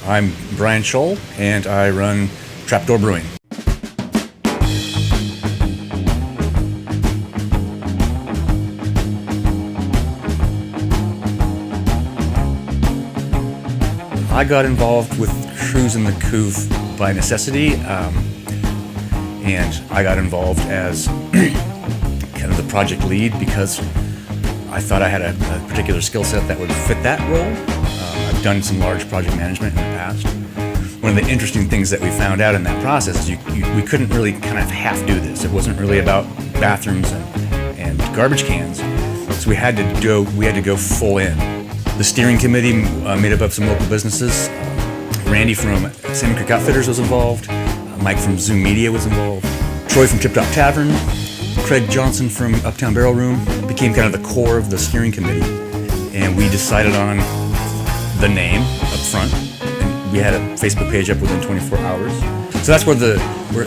I'm Bryan Shull, and I run Trapdoor Brewing. I got involved with cruising the Couve by necessity, and I got involved as kind of the project lead because I thought I had a particular skill set that would fit that role. I've done some large project management in the past. One of the interesting things that we found out in that process is we couldn't really kind of half do this. It wasn't really about bathrooms and garbage cans, so we had to go full in. The steering committee made up of some local businesses. Randy from Salmon Creek Outfitters was involved. Mike from Zoom Media was involved. Troy from Tip Top Tavern. Craig Johnson from Uptown Barrel Room became kind of the core of the steering committee. And we decided on the name up front. And we had a Facebook page up within 24 hours. So that's where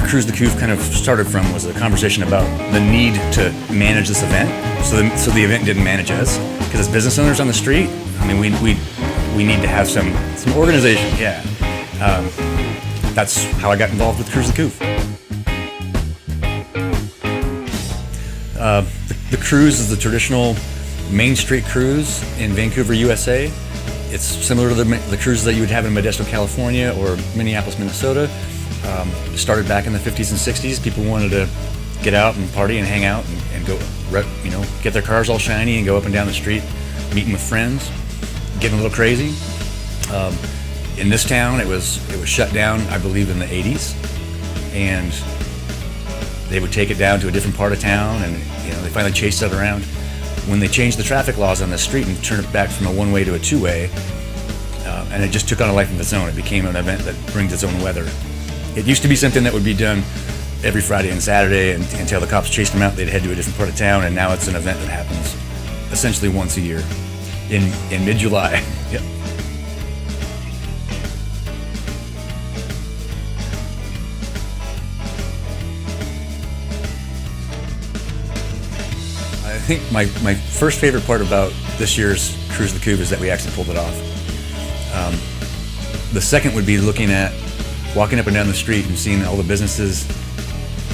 Cruise the Couve kind of started from, was a conversation about the need to manage this event. So the event didn't manage us. Because as business owners on the street, I mean, we need to have some organization. Yeah, that's how I got involved with Cruise the Couve. The cruise is the traditional Main Street cruise in Vancouver, USA. It's similar to the cruises that you would have in Modesto, California, or Minneapolis, Minnesota. It started back in the 50s and 60s. People wanted to get out and party and hang out and go, get their cars all shiny and go up and down the street, meeting with friends, getting a little crazy. In this town, it was shut down, I believe, in the 80s, and they would take it down to a different part of town, and they finally chased it around. When they changed the traffic laws on the street and turned it back from a one-way to a two-way, and it just took on a life of its own. It became an event that brings its own weather. It used to be something that would be done every Friday and Saturday, and until the cops chased them out, they'd head to a different part of town, and now it's an event that happens essentially once a year in mid-July. Yep. I think my first favorite part about this year's Cruise the Couve is that we actually pulled it off. The second would be walking up and down the street and seeing all the businesses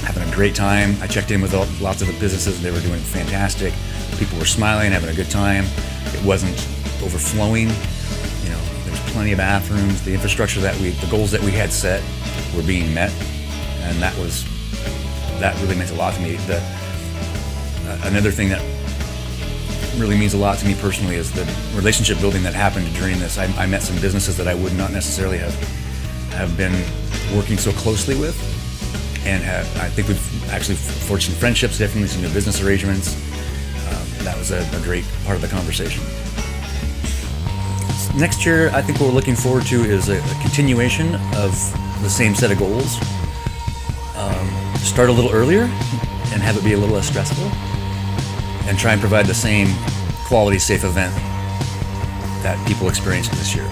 having a great time. I checked in with lots of the businesses, and they were doing fantastic. People were smiling, having a good time. It wasn't overflowing. There was plenty of bathrooms. The infrastructure the goals that we had set were being met, and that really meant a lot to me. Another thing that really means a lot to me personally is the relationship building that happened during this. I met some businesses that I would not necessarily have been working so closely with, and I think we've actually forged some friendships, definitely some new business arrangements. That was a great part of the conversation. Next year, I think what we're looking forward to is a continuation of the same set of goals. Start a little earlier and have it be a little less stressful, and try and provide the same quality, safe event that people experienced this year.